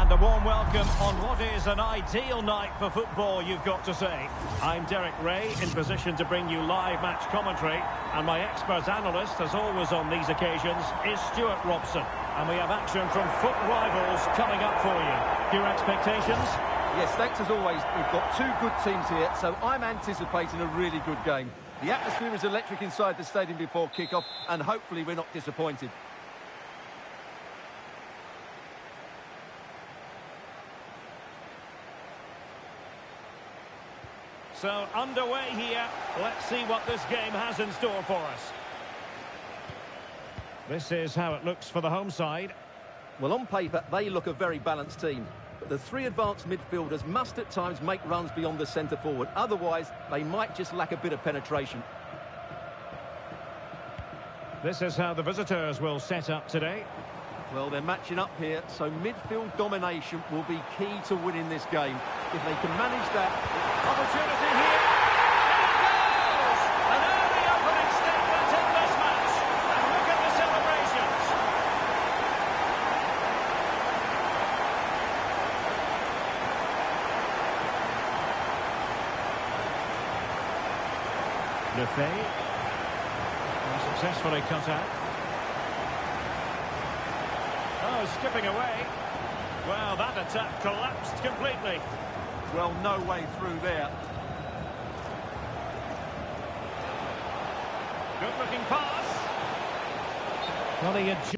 And a warm welcome on what is an ideal night for football, you've got to say. I'm Derek Ray, in position to bring you live match commentary. And my expert analyst, as always on these occasions, is Stuart Robson. And we have action from FUT Rivals coming up for you. Your expectations? Yes, thanks as always. We've got two good teams here, so I'm anticipating a really good game. The atmosphere is electric inside the stadium before kick-off, and hopefully we're not disappointed. So, underway here. Let's see what this game has in store for us. This is how it looks for the home side. Well, on paper, they look a very balanced team. But the three advanced midfielders must at times make runs beyond the centre-forward. Otherwise, they might just lack a bit of penetration. This is how the visitors will set up today. Well, they're matching up here, so midfield domination will be key to winning this game. If they can manage that... Opportunity here! And it goes! An early opening statement in this match. And look at the celebrations. Lefebvre. Successfully cut out. Oh, skipping away. Well, that attack collapsed completely. Well, no way through there. Good-looking pass. Well, he had...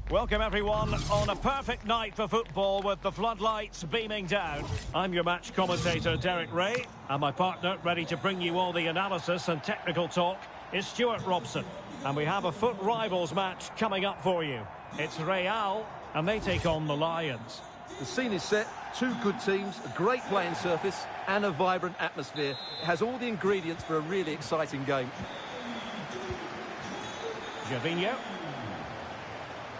Welcome everyone on a perfect night for football with the floodlights beaming down. I'm your match commentator Derek Ray, and my partner ready to bring you all the analysis and technical talk is Stuart Robson. And we have a FUT Rivals match coming up for you. It's Real and they take on the Lions. The scene is set, two good teams, a great playing surface and a vibrant atmosphere. It has all the ingredients for a really exciting game. Gervinho.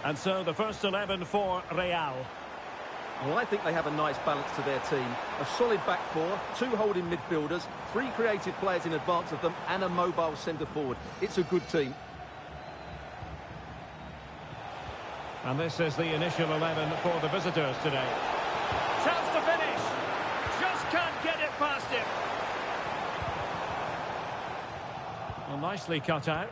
And so the first 11 for Real. Well, I think they have a nice balance to their team. A solid back four, two holding midfielders, three creative players in advance of them, and a mobile centre-forward. It's a good team. And this is the initial 11 for the visitors today. Chance to finish. Just can't get it past him. nicely cut out.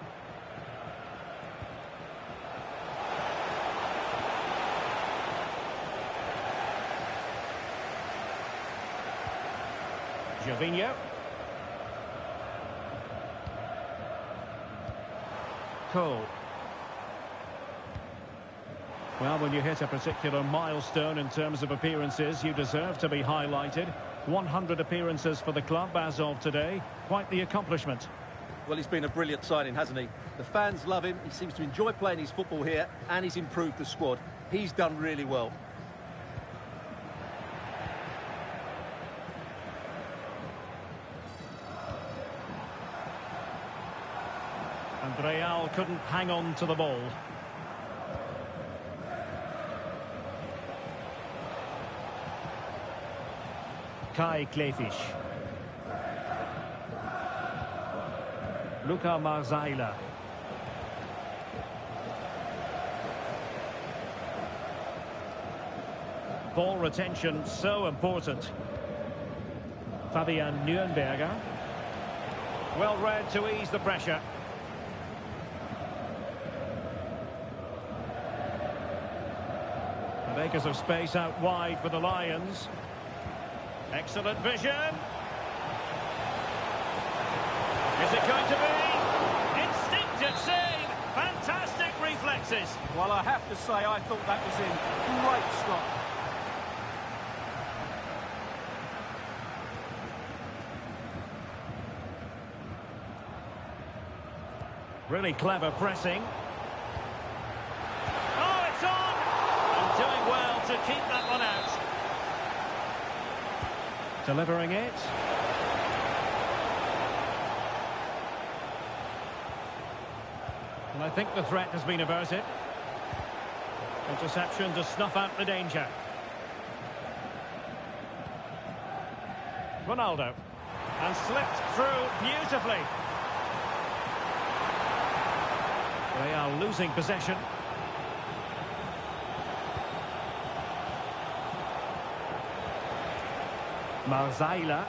Gervinho. Cole. Well, when you hit a particular milestone in terms of appearances, you deserve to be highlighted. 100 appearances for the club as of today. Quite the accomplishment. Well, he's been a brilliant signing, hasn't he? The fans love him. He seems to enjoy playing his football here, and he's improved the squad. He's done really well. And Real couldn't hang on to the ball. Kai Klefisch. Luka Marzaila. Ball retention so important. Fabian Nürnberger. Well read to ease the pressure. And acres of space out wide for the Lions. Excellent vision. Is it going to be? Instinctive save. Fantastic reflexes. Well, I have to say, I thought that was in. Great stop. Really clever pressing. Oh, it's on! And doing well to keep that one out. Delivering it. And I think the threat has been averted. Interception to snuff out the danger. Ronaldo. And slipped through beautifully. They are losing possession. Marzaila.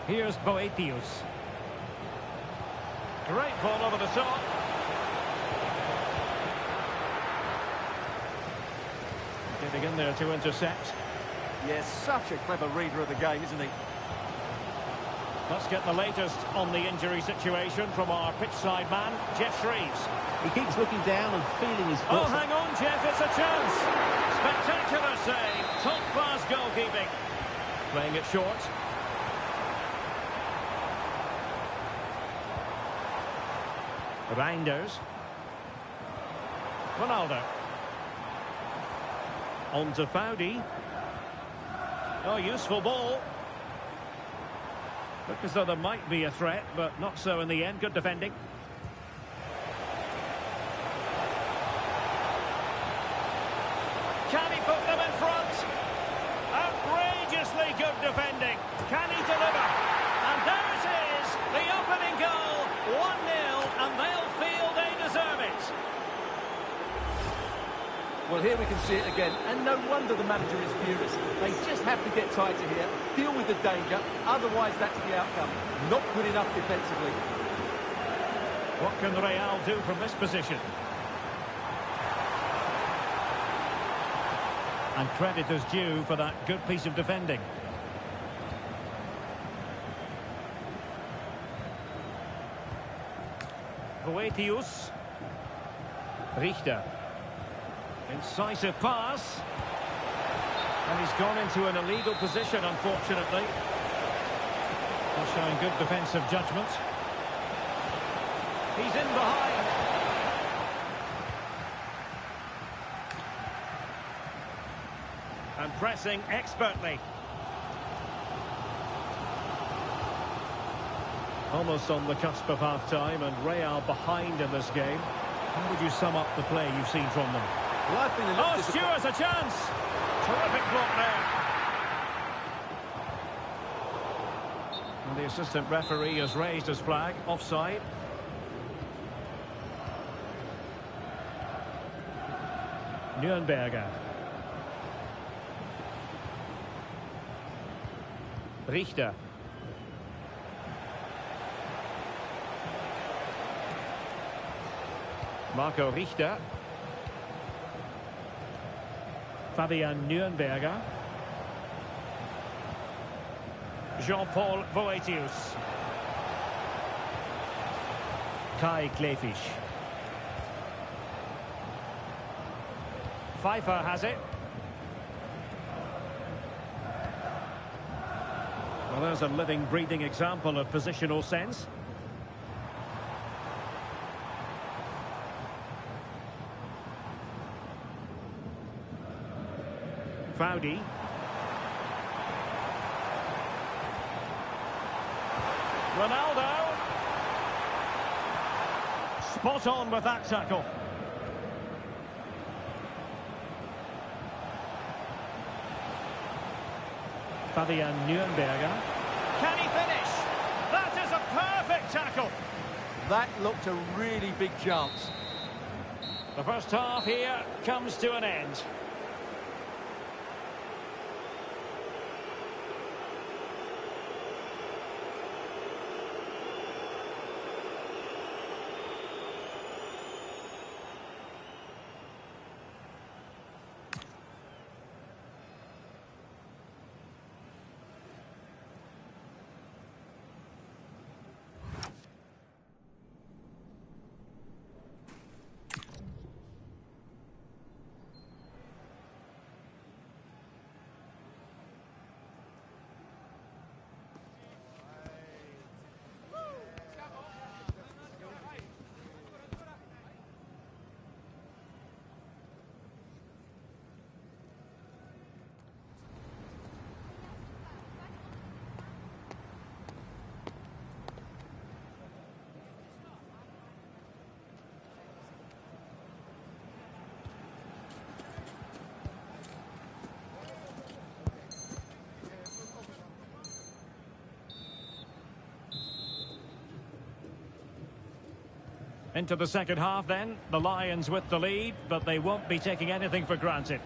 Here's Boetius. Great ball over the top. Getting in there to intercept. Yes, such a clever reader of the game, isn't he? Let's get the latest on the injury situation from our pitchside man, Geoff Shreeves. He keeps looking down and feeling his foot. Oh, hang on, Jeff, it's a chance. Spectacular save. Top-class goalkeeping. Playing it short. Reinders. Ronaldo. On to Foudy. Oh, useful ball. Look as though there might be a threat, but not so in the end. Good defending. Can he put them in front? Outrageously good defending. Can he deliver? And there it is, the opening goal. 1-0, and they'll feel they deserve it. Well, here we can see it again, and no wonder the manager is furious. They just have to get tighter here, deal with the danger, otherwise that's the outcome. Not good enough defensively. What can Real do from this position? And credit is due for that good piece of defending. Boetius. Richter. Incisive pass. And he's gone into an illegal position, unfortunately. He's showing good defensive judgment. He's in behind. And pressing expertly. Almost on the cusp of half-time, and Real behind in this game. How would you sum up the play you've seen from them? Well, I've been a little Stewart's a chance! Terrific block there. And the assistant referee has raised his flag. Offside. Nürnberger. Richter. Marco Richter. Fabian Nürnberger. Jean-Paul Boetius. Kai Klefisch. Pfeiffer has it. Well, there's a living, breathing example of positional sense. Foudy. Ronaldo. Spot on with that tackle. Fabian Nürnberger. Can he finish? That is a perfect tackle. That looked a really big chance. The first half here comes to an end. Into the second half then, the Lions with the lead, but they won't be taking anything for granted.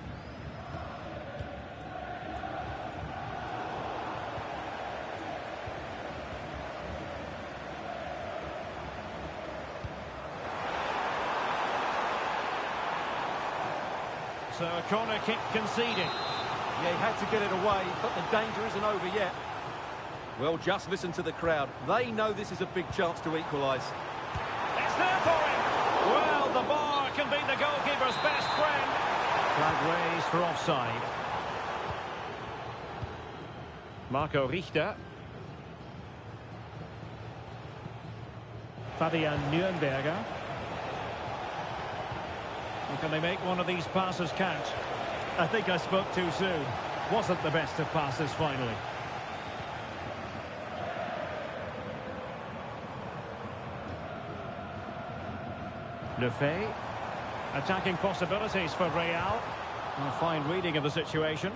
So a corner kick conceded. Yeah, he had to get it away, but the danger isn't over yet. Well, just listen to the crowd. They know this is a big chance to equalise. It's there for him. Well, the bar can be the goalkeeper's best friend. Flag raised for offside. Marco Richter. Fabian Nürnberger. And can they make one of these passes count? I think I spoke too soon. Wasn't the best of passes finally. Le Fay. Attacking possibilities for Real. A fine reading of the situation.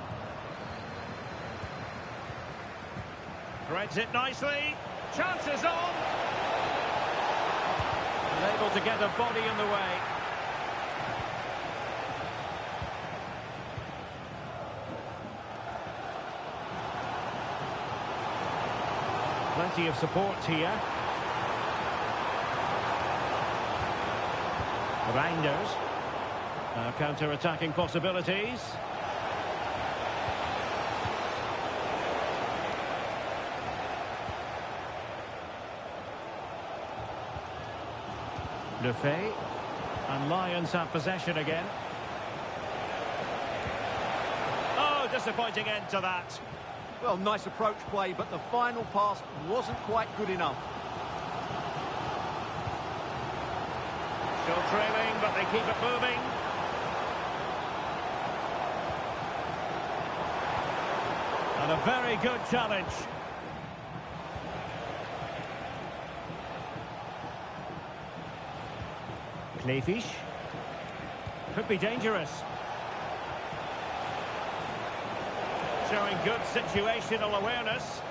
Threads it nicely. Chances on. Unable to get a body in the way. Plenty of support here. Reinders. Now counter-attacking possibilities. Le Fay. And Lions have possession again. Oh, disappointing end to that. Well, nice approach play, but the final pass wasn't quite good enough. Still trailing, but they keep it moving. And a very good challenge. Klefisch. Could be dangerous. Showing good situational awareness.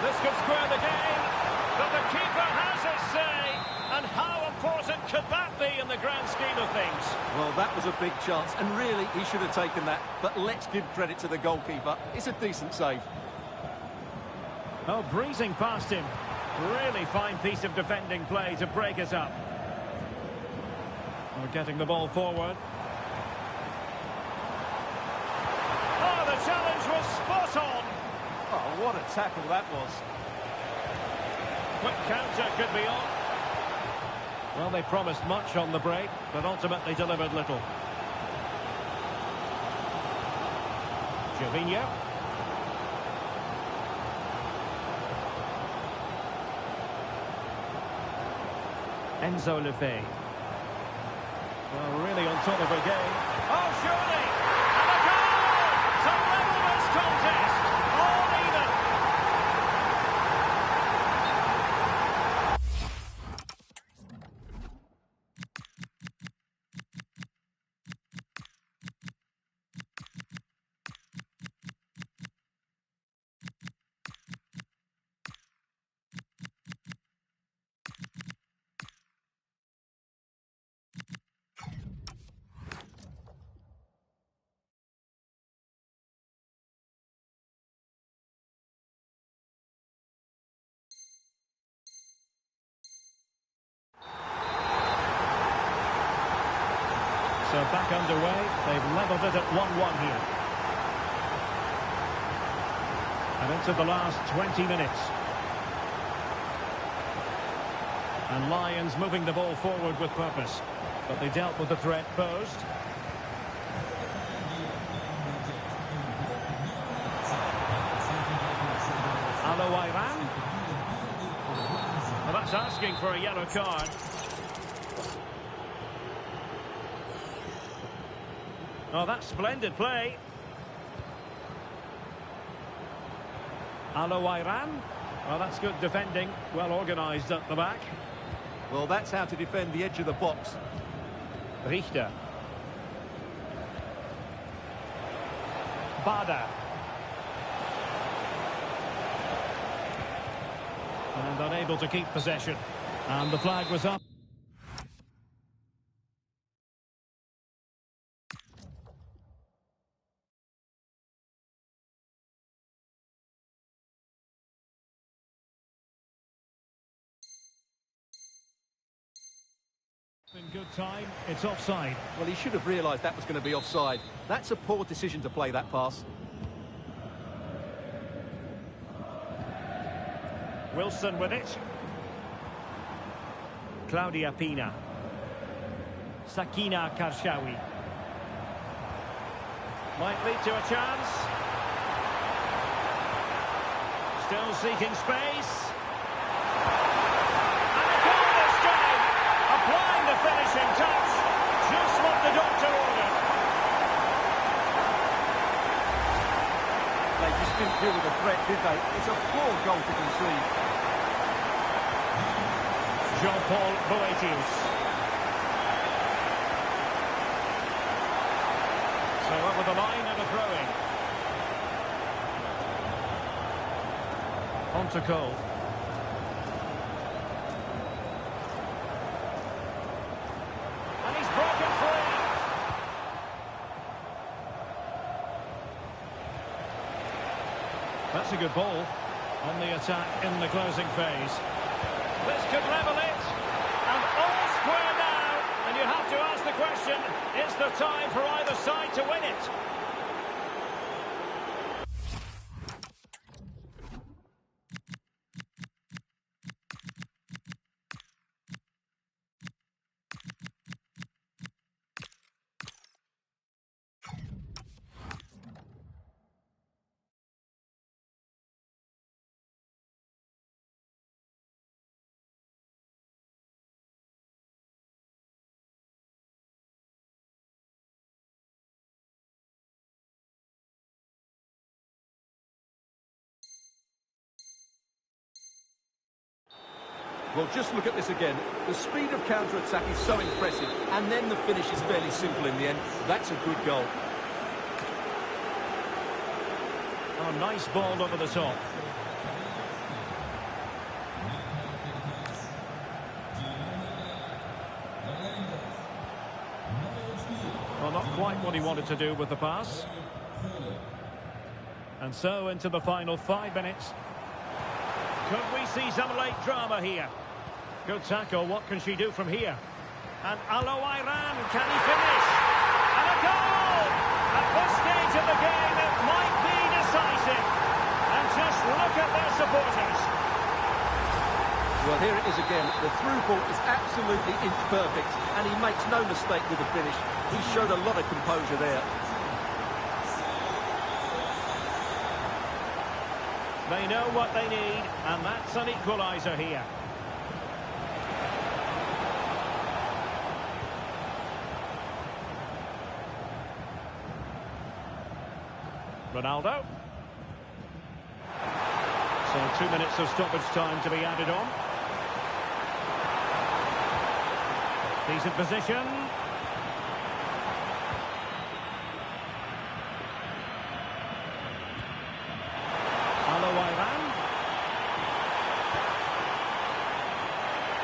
This could square the game, but the keeper has his say. And how important could that be in the grand scheme of things? Well, that was a big chance, and really, he should have taken that. But let's give credit to the goalkeeper. It's a decent save. Oh, breezing past him. Really fine piece of defending play to break us up. We're getting the ball forward. Oh, the challenge was spot on. Oh, what a tackle that was. Quick counter could be on. Well, they promised much on the break, but ultimately delivered little. Gervinho. Enzo Lefebvre. Well, really on top of her game. Oh, surely! And a goal! To level this contest! All even! So back underway, they've levelled it at 1-1 here. And into the last 20 minutes. And Lions moving the ball forward with purpose. But they dealt with the threat posed. Alouairan. Well, that's asking for a yellow card. Oh, that's splendid play. Alouairan. Well, that's good defending. Well organised at the back. Well, that's how to defend the edge of the box. Richter. Bada. And unable to keep possession. And the flag was up. In good time, it's offside. Well, he should have realised that was going to be offside. That's a poor decision to play that pass. Wilson with it. Claudia Pina. Sakina Karshawi. Might lead to a chance. Still seeking space. Applying the finishing touch, just what the doctor ordered. They just didn't deal with the threat, did they? It's a poor goal to concede. Jean-Paul Boetius. So over the line and a throw-in. On to Cole. That's a good ball on the attack in the closing phase. This could level it. And all square now. And you have to ask the question, is there time for either side to win it? Well, just look at this again. The speed of counter-attack is so impressive, and then the finish is fairly simple in the end. That's a good goal. Oh, nice ball over the top. Well, not quite what he wanted to do with the pass. And so into the final 5 minutes. Could we see some late drama here? Good tackle. What can she do from here? And Alo Iran, can he finish? And a goal! At this stage of the game, it might be decisive. And just look at their supporters. Well, here it is again. The through ball is absolutely inch perfect, and he makes no mistake with the finish. He showed a lot of composure there. They know what they need, and that's an equaliser here. Ronaldo. So 2 minutes of stoppage time to be added on. Decent position. Alo Iran.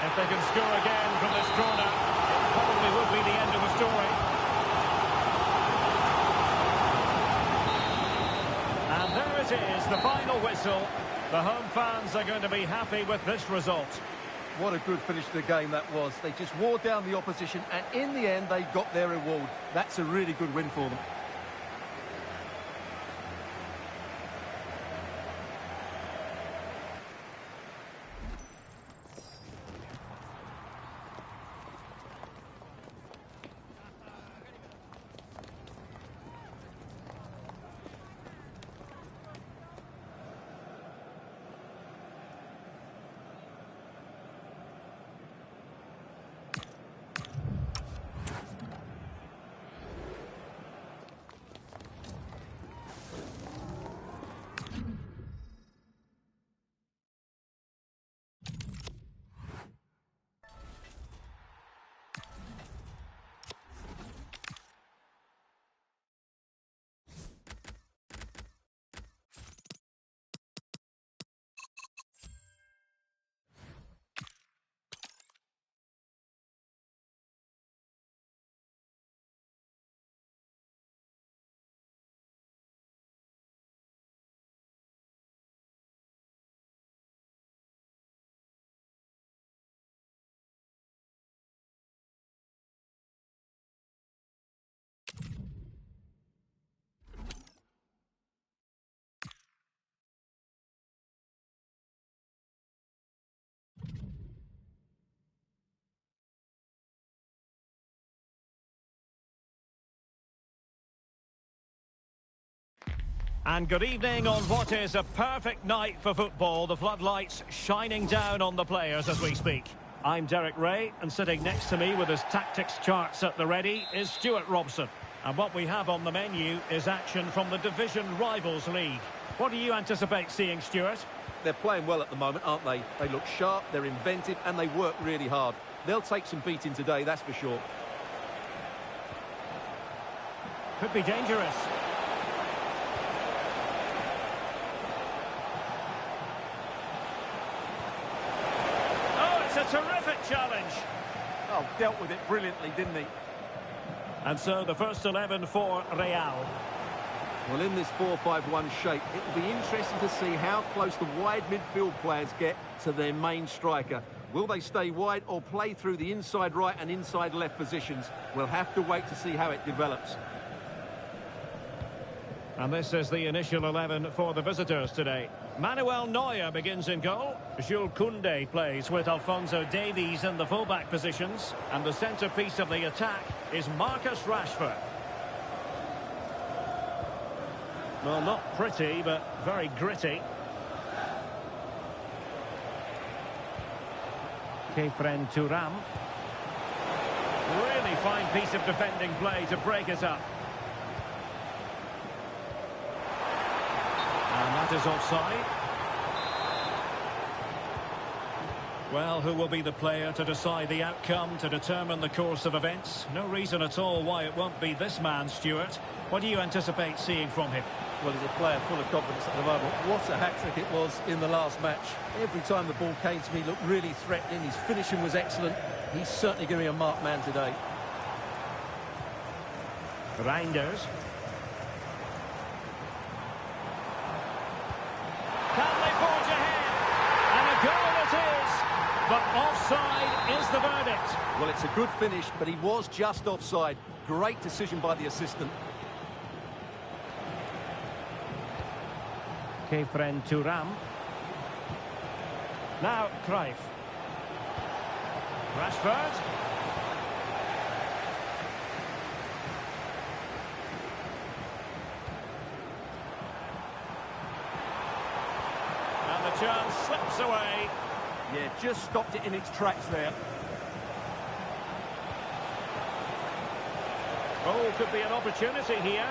If they can score again from this corner, it probably would be the end of the story. And there it is, the final whistle. The home fans are going to be happy with this result. What a good finish to the game that was. They just wore down the opposition, and in the end, they got their reward. That's a really good win for them. And good evening on what is a perfect night for football. The floodlights shining down on the players as we speak. I'm Derek Ray, and sitting next to me with his tactics charts at the ready is Stuart Robson. And what we have on the menu is action from the Division Rivals League. What do you anticipate seeing, Stuart? They're playing well at the moment, aren't they? They look sharp, they're inventive, and they work really hard. They'll take some beating today, that's for sure. Could be dangerous. A terrific challenge. Oh, dealt with it brilliantly, didn't he? And so the first 11 for Real. Well, in this 4-5-1 shape, it will be interesting to see how close the wide midfield players get to their main striker. Will they stay wide or play through the inside right and inside left positions? We'll have to wait to see how it develops. And this is the initial 11 for the visitors today. Manuel Neuer begins in goal. Jules Koundé plays with Alphonso Davies in the fullback positions. And the centrepiece of the attack is Marcus Rashford. Well, not pretty, but very gritty. Khéphren Thuram. Really fine piece of defending play to break it up. And that is offside. Well, who will be the player to decide the outcome, to determine the course of events? No reason at all why it won't be this man, Stuart. What do you anticipate seeing from him? Well, he's a player full of confidence at the moment. What a hat-trick it was in the last match. Every time the ball came to me, he looked really threatening. His finishing was excellent. He's certainly going to be a marked man today. Reinders. Can they forge ahead? And But offside is the verdict. Well, it's a good finish, but he was just offside. Great decision by the assistant. Kefren Turam. Now Cruyff. Rashford. And the chance slips away. Yeah, just stopped it in its tracks there. Oh, could be an opportunity here.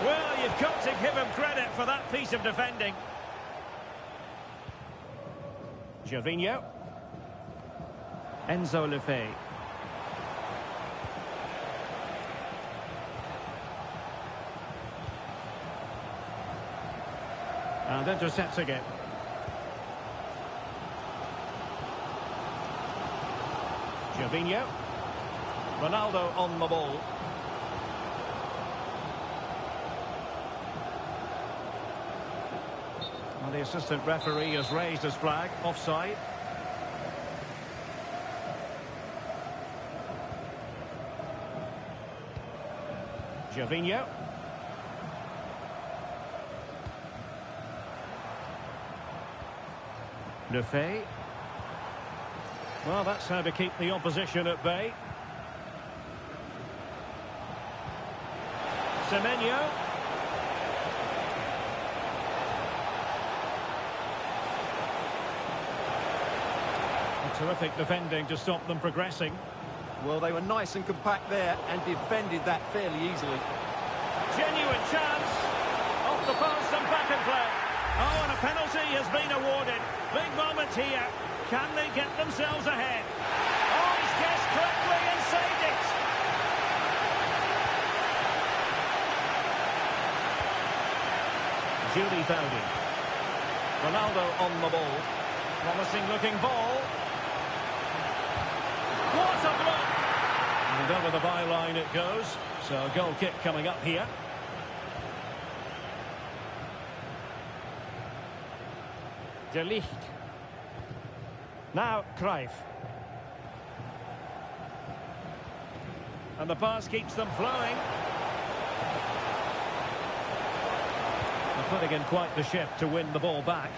Well, you've got to give him credit for that piece of defending. Gervinho. Enzo Lefebvre. And intercepts again. Gervinho. Ronaldo on the ball. And the assistant referee has raised his flag. Offside. Gervinho. Lefebvre. Well, that's how to keep the opposition at bay. Semenyo. Terrific defending to stop them progressing. Well, they were nice and compact there and defended that fairly easily. Genuine chance. Off the post and back in play. Oh, and a penalty has been awarded. Big moment here. Can they get themselves ahead? Oh, he's guessed correctly and saved it. Judy Fowdy. Ronaldo on the ball. Promising looking ball. What a block! And over the byline it goes. So a goal kick coming up here. De Ligt. Now Cruyff. And the pass keeps them flowing. They're putting in quite the shift to win the ball back.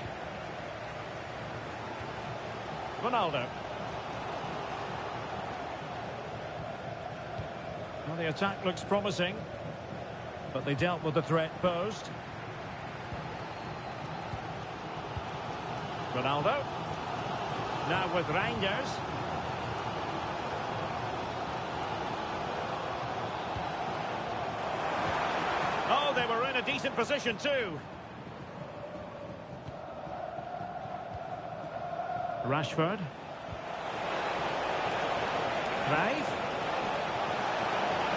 Ronaldo. Well, the attack looks promising, but they dealt with the threat posed. Ronaldo. Now with Reinders. Oh, they were in a decent position too. Rashford. Cruyff.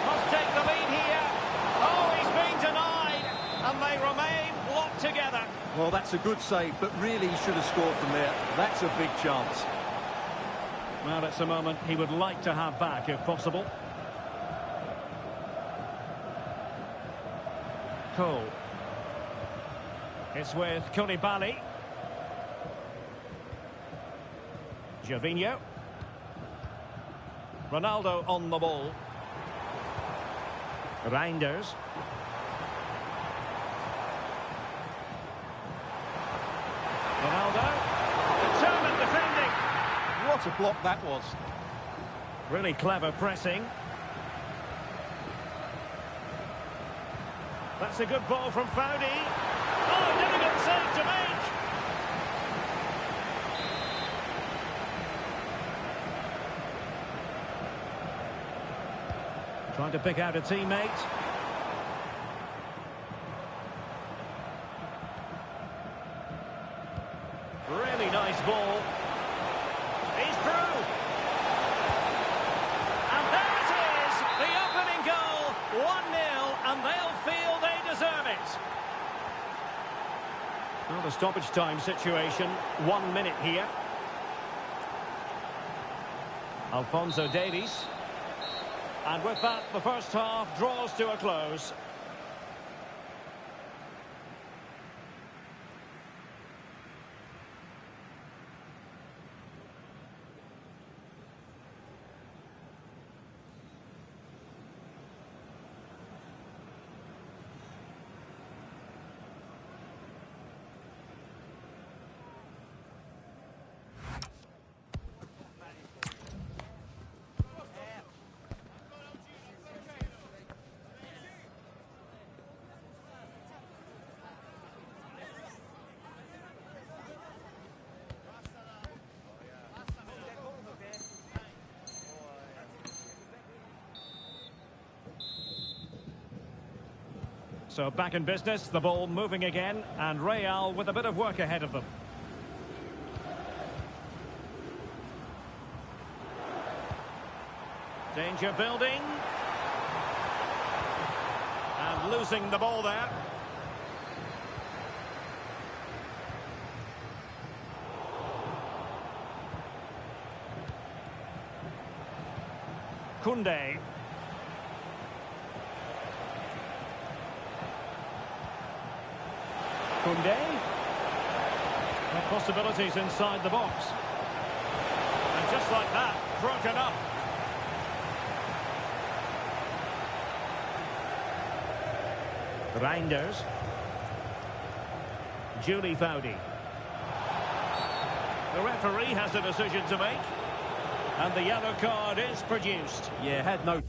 Must take the lead here. Oh, he's been denied. And they remain locked together. Well, that's a good save, but really he should have scored from there. That's a big chance. Well, it's a moment he would like to have back, if possible. Cole. It's with Koulibaly. Gervinho. Ronaldo on the ball. Reinders. Ronaldo. Determined defending. What a block that was. Really clever pressing. That's a good ball from Fowdy. Oh, difficult save to make. Trying to pick out a teammate. Really nice ball. He's through. And there it is, the opening goal. 1-0, and they'll feel they deserve it. Well, the stoppage time situation, 1 minute here. Alphonso Davies. And with that, the first half draws to a close. So back in business, the ball moving again, and Real with a bit of work ahead of them. Danger building. And losing the ball there. Koundé. Koundé. And possibilities inside the box. And just like that, broken up. Reinders. Julie Foudy. The referee has a decision to make. And the yellow card is produced. Yeah, had no...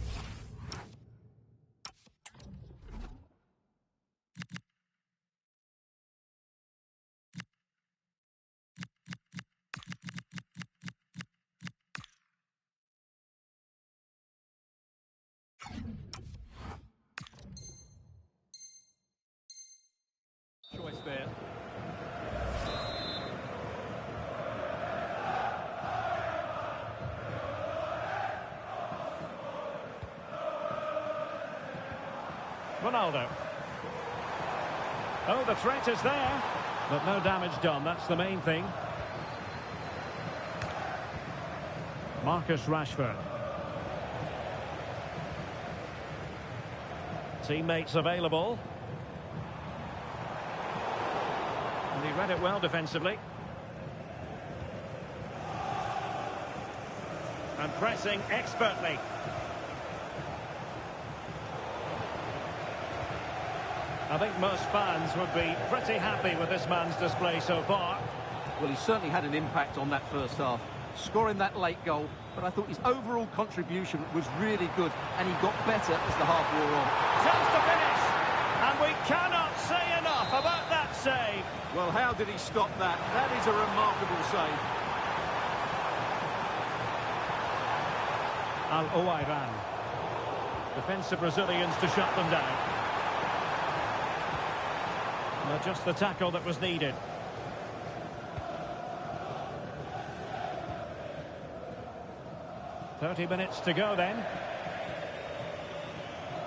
choice there. Ronaldo. Oh, the threat is there, but no damage done. That's the main thing. Marcus Rashford. Teammates available. And he read it well defensively. And pressing expertly. I think most fans would be pretty happy with this man's display so far. Well, he certainly had an impact on that first half, scoring that late goal, but I thought his overall contribution was really good, and he got better as the half wore on. Chance to finish, and we cannot say enough about that save. Well, how did he stop that? That is a remarkable save. Al-Owairan. Defensive Brazilians to shut them down. Well, just the tackle that was needed. "30 minutes to go then."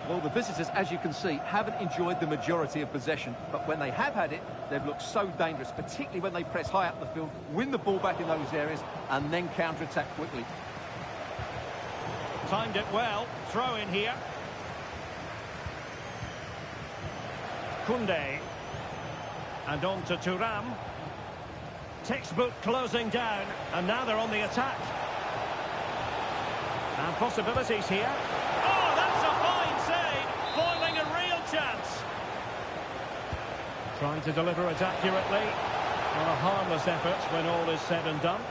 Well, the visitors, as you can see, haven't enjoyed the majority of possession, but when they have had it, they've looked so dangerous, particularly when they press high up the field, win the ball back in those areas, and then counter-attack quickly. Timed it well. Throw in here. Koundé. And on to Thuram. Textbook closing down, and now they're on the attack. And possibilities here. Oh, that's a fine save, foiling a real chance. Trying to deliver it accurately. Well, a harmless effort when all is said and done.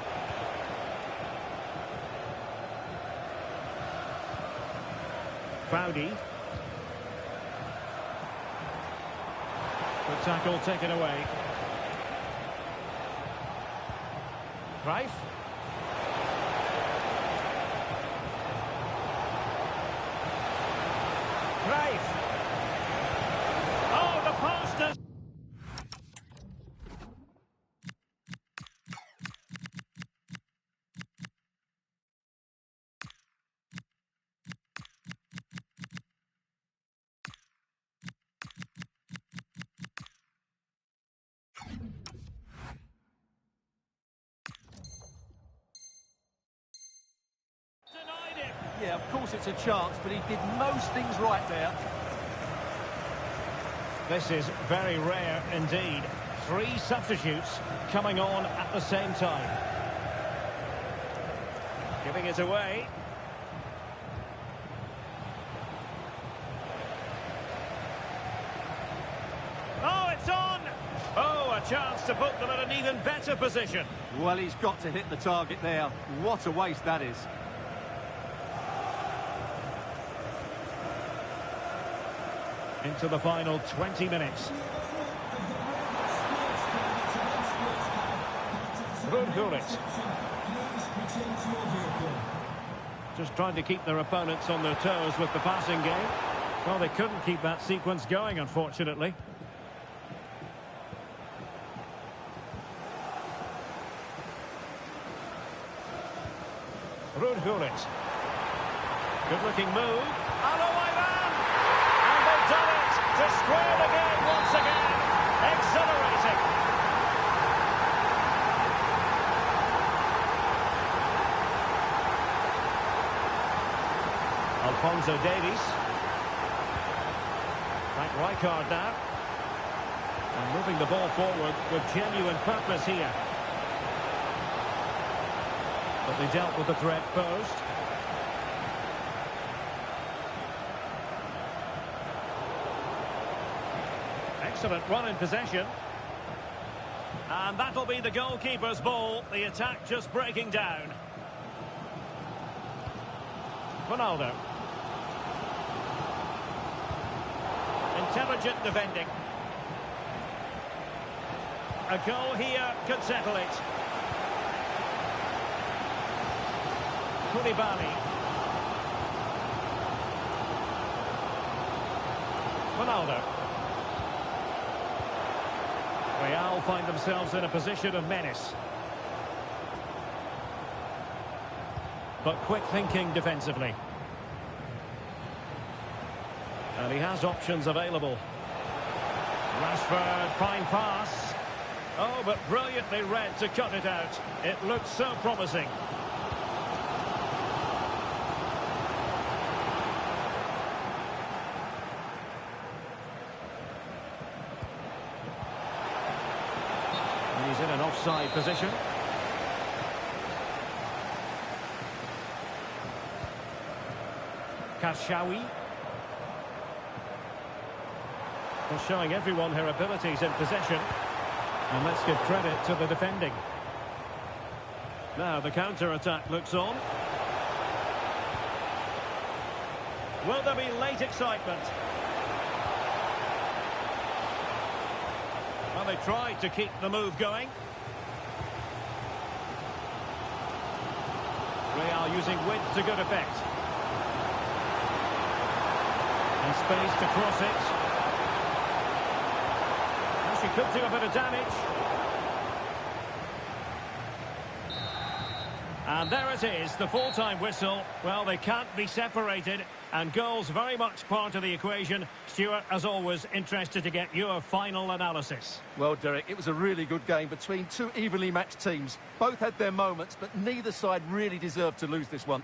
Foudy. Good tackle taken away. Cruyff. Cruyff. Oh, the post has... Yeah, of course it's a chance, but he did most things right there. This is very rare indeed. 3 substitutes coming on at the same time. Giving it away. Oh, it's on! Oh, a chance to put them in an even better position. Well, he's got to hit the target there. What a waste that is. Into the final 20 minutes. Ruud Gullit. Just trying to keep their opponents on their toes with the passing game. Well, they couldn't keep that sequence going, unfortunately. Ruud Gullit. Good-looking move. Alouaiman! And they've done it to square the game once again. Exhilarating. Alphonso Davies. Frank Rijkaard now. And moving the ball forward with genuine purpose here. But they dealt with the threat posed. Excellent run in possession. And that'll be the goalkeeper's ball. The attack just breaking down. Ronaldo. Intelligent defending. A goal here could settle it. Koulibaly. Ronaldo. Real find themselves in a position of menace. But quick thinking defensively. And he has options available. Rashford, fine pass. Oh, but brilliantly read to cut it out. It looked so promising. He's in an offside position. Kashawhi. Well, showing everyone her abilities in possession. And let's give credit to the defending. Now the counter-attack looks on. Will there be late excitement? Well, they tried to keep the move going. Real using width to good effect. And space to cross it. And she could do a bit of damage. And there it is, the full-time whistle. Well, they can't be separated. And goals very much part of the equation. Stuart, as always, interested to get your final analysis. Well, Derek, it was a really good game between two evenly matched teams. Both had their moments, but neither side really deserved to lose this one.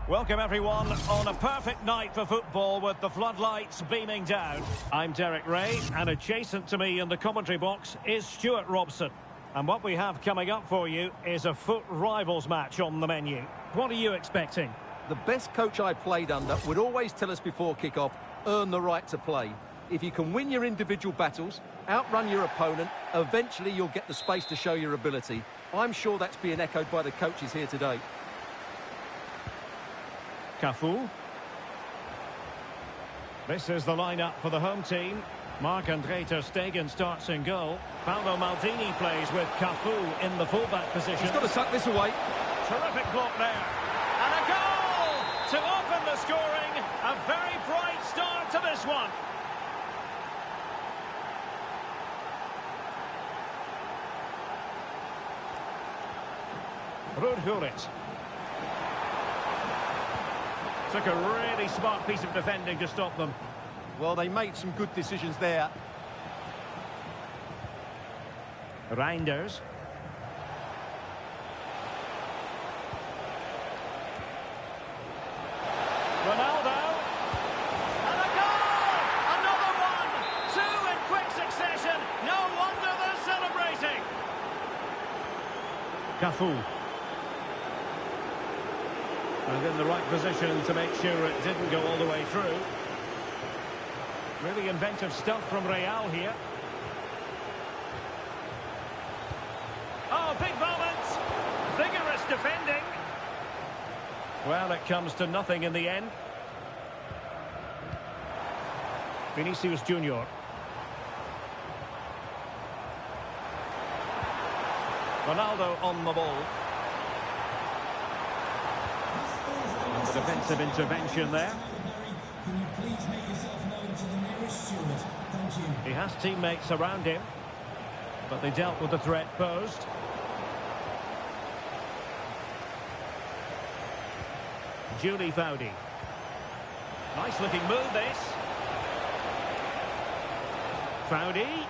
Welcome everyone on a perfect night for football with the floodlights beaming down. I'm Derek Ray, and adjacent to me in the commentary box is Stuart Robson. And what we have coming up for you is a foot rivals match on the menu. What are you expecting? The best coach I played under would always tell us before kick-off, earn the right to play. If you can win your individual battles, outrun your opponent, eventually you'll get the space to show your ability. I'm sure that's being echoed by the coaches here today. Cafu. This is the lineup for the home team. Marc-Andre ter Stegen starts in goal. Paolo Maldini plays with Cafu in the fullback position. He's got to tuck this away. Terrific block there. And a goal to open the scoring. A very bright start to this one. Ruud Gullit. Took a really smart piece of defending to stop them. Well, they made some good decisions there. Reinders. Ronaldo. And a goal! Another one! Two in quick succession. No wonder they're celebrating. Cafu. And in the right position to make sure it didn't go all the way through. Really inventive stuff from Real here. Oh, big moments! Vigorous defending. Well, it comes to nothing in the end. Vinicius Junior. Ronaldo on the ball. And the defensive intervention there. He has teammates around him, but they dealt with the threat posed. Julie Foudy. Nice looking move this. Foudy.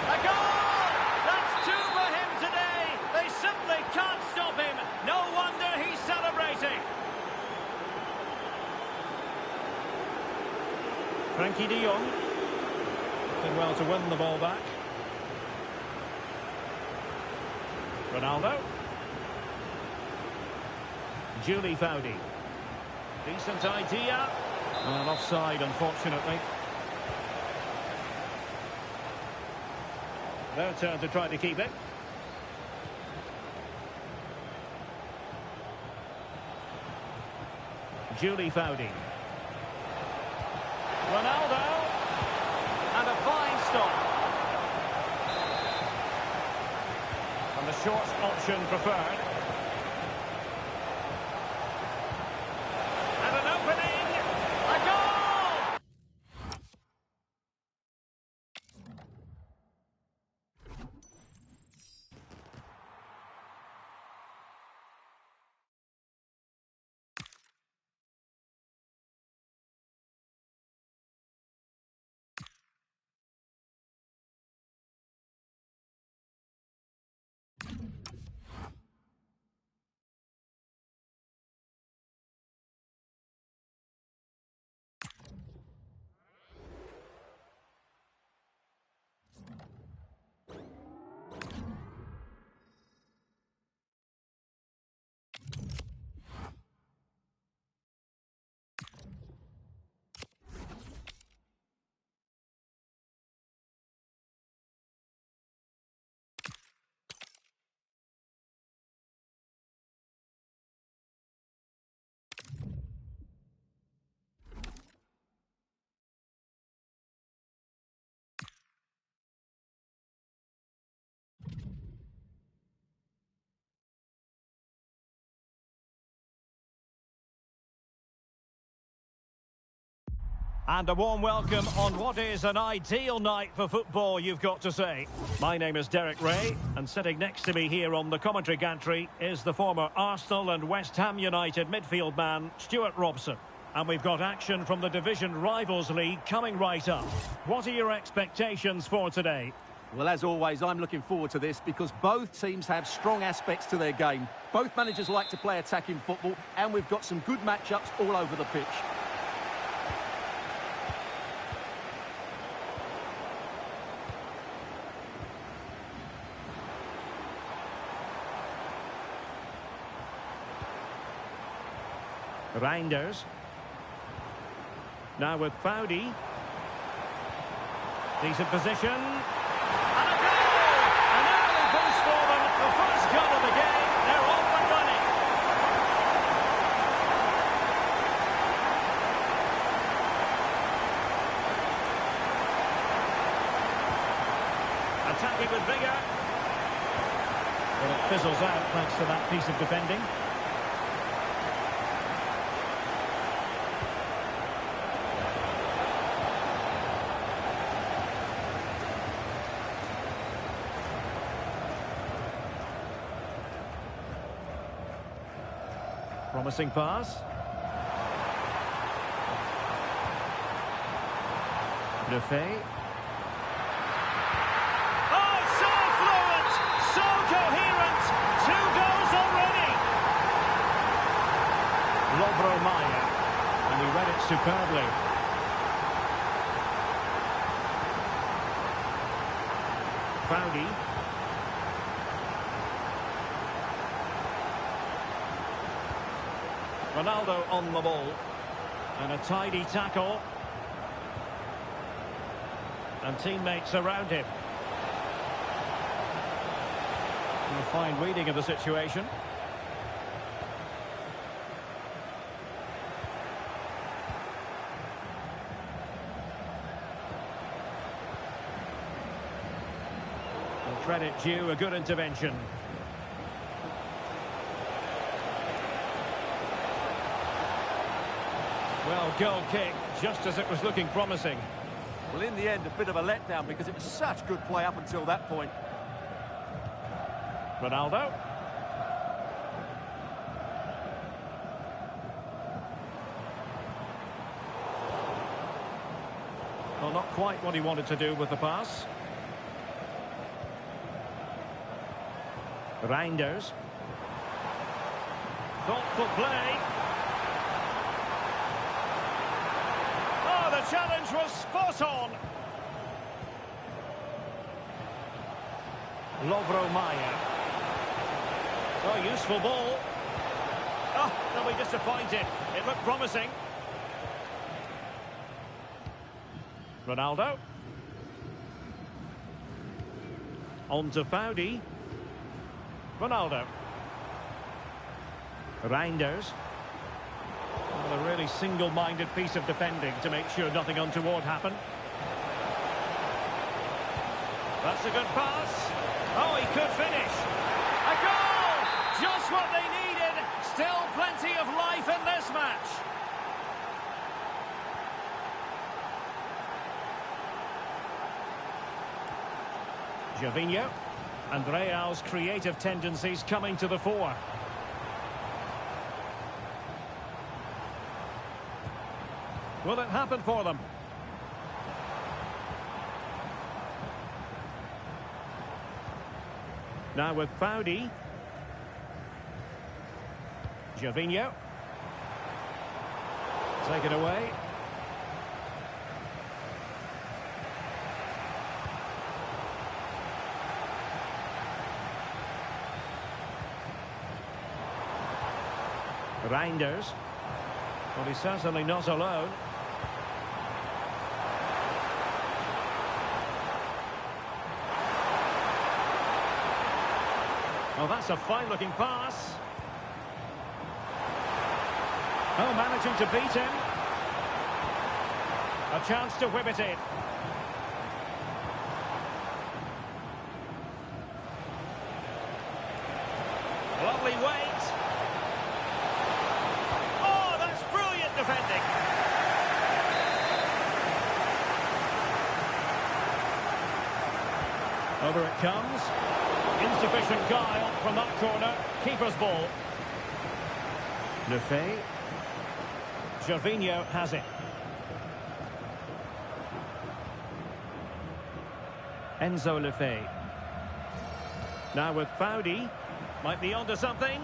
A goal! That's two for him today. They simply can't stop him. No wonder he's celebrating. Frankie de Jong. Did well to win the ball back. Ronaldo. Julie Foudy. Decent idea. And offside, unfortunately. Their turn to try to keep it. Julie Foudy. Ronaldo. And a fine stop. And the short option preferred. And an opening. A goal! And a warm welcome on what is an ideal night for football, you've got to say. My name is Derek Ray, and sitting next to me here on the commentary gantry is the former Arsenal and West Ham United midfield man, Stuart Robson. And we've got action from the Division Rivals League coming right up. What are your expectations for today? Well, as always, I'm looking forward to this because both teams have strong aspects to their game. Both managers like to play attacking football, and we've got some good matchups all over the pitch. Reinders. Now with Foudy. Decent position. And a goal! An early boost for them. The first goal of the game. They're off and running. Attacking with vigour. But it fizzles out thanks to that piece of defending. Promising pass. Lefebvre. Oh, so fluent! So coherent! 2 goals already! Lovro Maia. And he read it superbly. Foudy. Ronaldo on the ball. And a tidy tackle. And teammates around him. And a fine reading of the situation. And credit due, a good intervention. Well, goal kick, just as it was looking promising. Well, in the end, a bit of a letdown because it was such good play up until that point. Ronaldo. Well, not quite what he wanted to do with the pass. Reinders. Thoughtful play. Oh, the challenge was spot on. Lovro Maia. Oh, useful ball. Oh, they'll be disappointed. It looked promising. Ronaldo. On to Foudy. Ronaldo. Reinders. Well, a really single-minded piece of defending to make sure nothing untoward happened. That's a good pass. Oh, he could finish. A goal! Just what they needed. Still plenty of life in this match. Gervinho. And Real's creative tendencies coming to the fore. Will it happen for them? Now with Foudy. Gervinho. Taken away. Reinders. Well, he's certainly not alone. Well, that's a fine-looking pass. Oh, managing to beat him. A chance to whip it in. Lovely weight. Oh, that's brilliant defending. Over it comes. Insufficient guile from that corner. Keeper's ball. Lefebvre. Gervinho has it. Enzo Lefebvre. Now with Foudy. Might be onto something.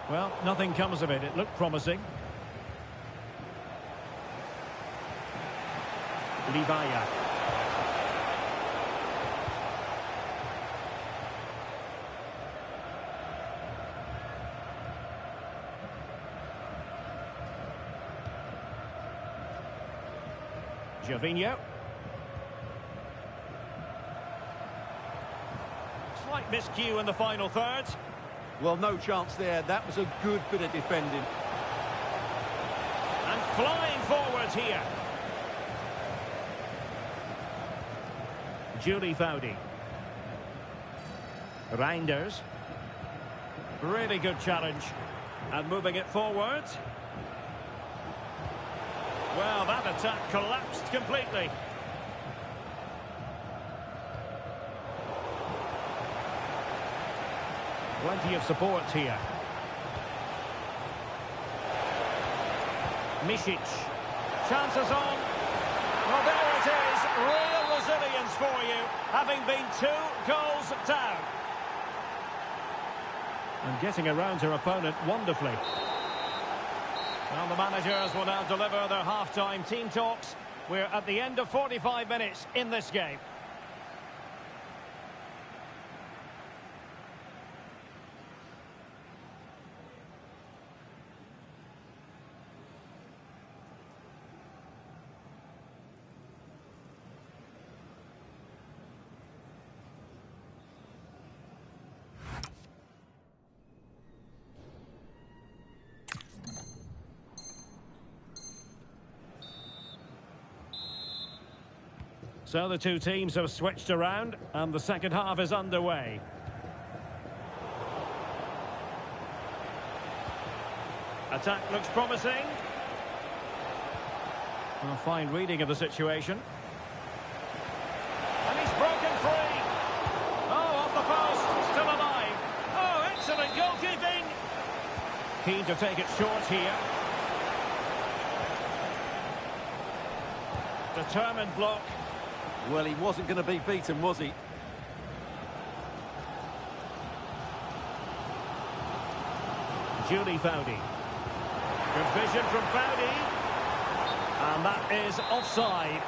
Well, nothing comes of it. It looked promising. Livaya. Gervinho. Slight miscue in the final third. Well, no chance there. That was a good bit of defending. And flying forwards here. Julie Foudy. Reinders. Really good challenge. And moving it forward. Well, that attack collapsed completely. Plenty of support here. Misic. Chances on. Well, there it is. Real resilience for you, having been 2 goals down. And getting around her opponent wonderfully. Well, the managers will now deliver their half-time team talks. We're at the end of 45 minutes in this game. So the two teams have switched around and the second half is underway. Attack looks promising. A fine reading of the situation. And he's broken free. Oh, off the post, still alive. Oh, excellent goalkeeping. Keen to take it short here. Determined block. Well, he wasn't going to be beaten, was he? Julie Foudy. Good vision from Foudy. And that is offside.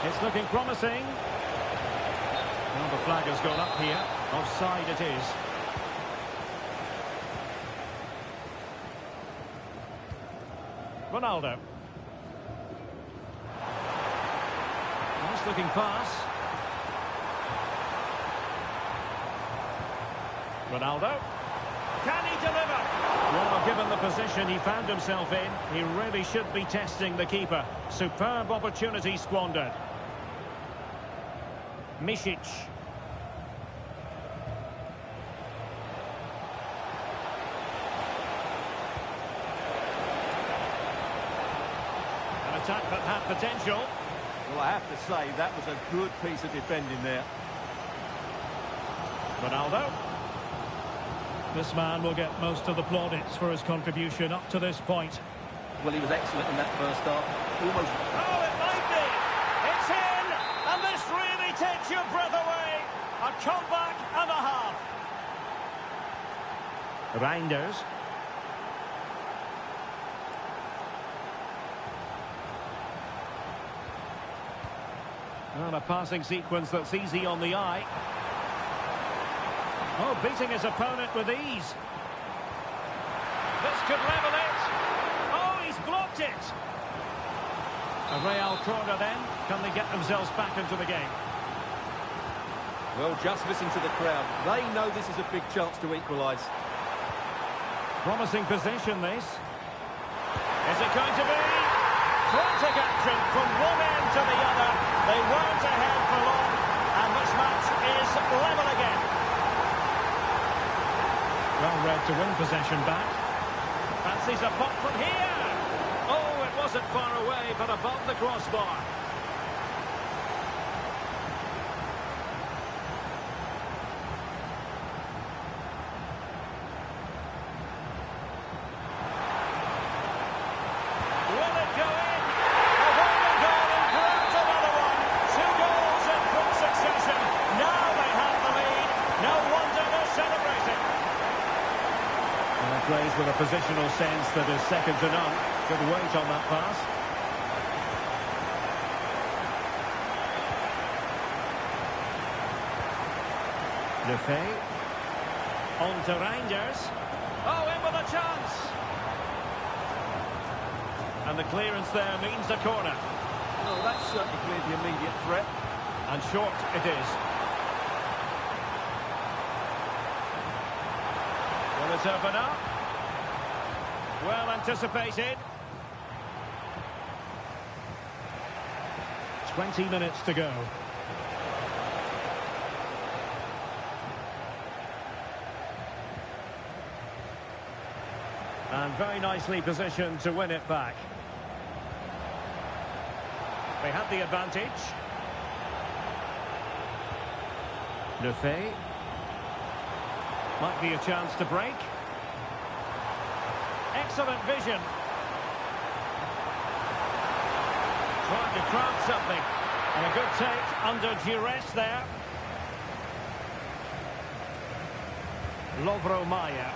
It's looking promising. Well, the flag has gone up here. Offside it is. Ronaldo. Nice looking pass. Ronaldo. Can he deliver? Well, given the position he found himself in, he really should be testing the keeper. Superb opportunity squandered. Misic. Attack that had potential. Well, I have to say, that was a good piece of defending there. Ronaldo. This man will get most of the plaudits for his contribution up to this point. Well, he was excellent in that first half. Almost. Oh, it might be. It's in, and this really takes your breath away. A comeback and a half. Reinders. Well, a passing sequence that's easy on the eye. Oh, beating his opponent with ease. This could level it. Oh, he's blocked it. A Real corner then. Can they get themselves back into the game? Well, just listen to the crowd. They know this is a big chance to equalise. Promising position, this. Is it going to be? Frantic action from one end to the other. They weren't ahead for long, and this match is level again. Well read to win possession back. Fancies a pop from here. Oh, it wasn't far away, but above the crossbar. Will it go in? Avoided goal and grabs another one. 2 goals in quick succession. Now they have the lead. No wonder they're celebrating. Plays with a positional sense that is second to none. Good weight on that pass. Lefay. On to Reinders. Oh, in with a chance. And the clearance there means a corner. Oh, that's certainly cleared the immediate threat. And short it is. Will it open up? Well anticipated. 20 minutes to go. And very nicely positioned to win it back. They had the advantage. Lefebvre. Might be a chance to break. Excellent vision. Trying to craft something. And a good take under duress there. Lovro Maia.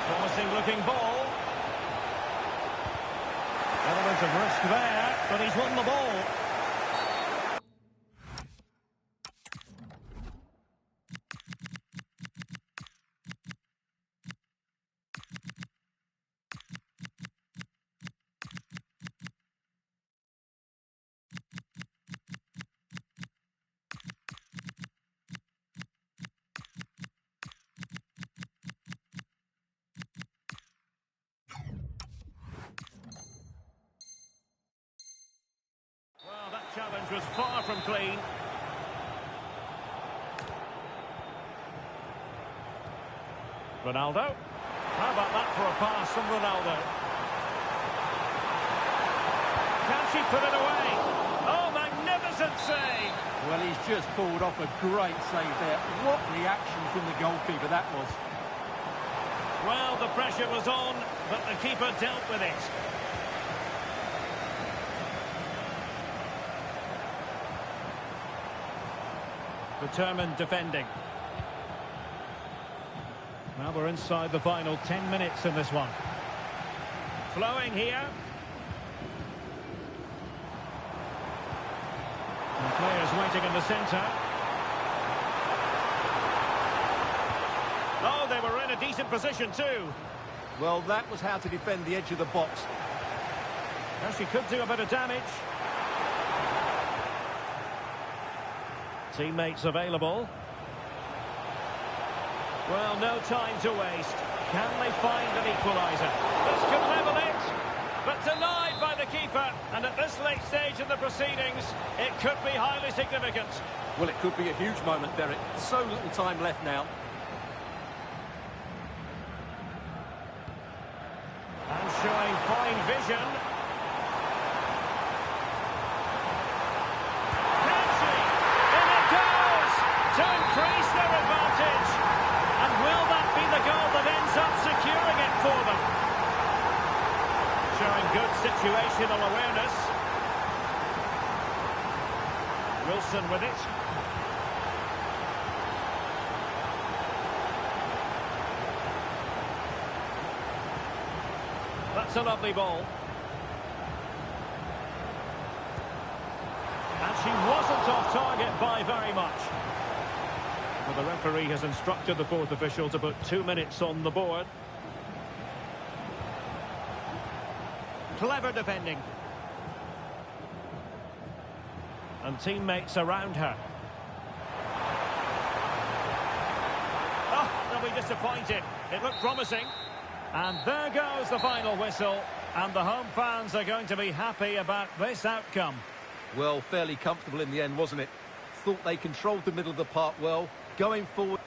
Promising looking ball. Element of risk there, but he's won the ball. Challenge was far from clean. Ronaldo. How about that for a pass from Ronaldo? Can she put it away? Oh, magnificent save! Well, he's just pulled off a great save there. What reaction from the goalkeeper that was. Well, the pressure was on, but the keeper dealt with it. Determined defending. Now we're inside the final 10 minutes in this one. Flowing here. And players waiting in the centre. Oh, they were in a decent position too. Well, that was how to defend the edge of the box. Now she could do a bit of damage. Teammates available. Well, no time to waste. Can they find an equaliser? This could level it, but denied by the keeper. And at this late stage in the proceedings, it could be highly significant. Well, it could be a huge moment, Derek. So little time left now. And showing fine vision. To increase their advantage. And will that be the goal that ends up securing it for them? Showing good situational awareness. Wilson with it. That's a lovely ball. And she wasn't off target by very much. Well, the referee has instructed the fourth official to put 2 minutes on the board. Clever defending. And teammates around her. Oh, they'll be disappointed. It looked promising. And there goes the final whistle. And the home fans are going to be happy about this outcome. Well, fairly comfortable in the end, wasn't it? Thought they controlled the middle of the park well. Going forward...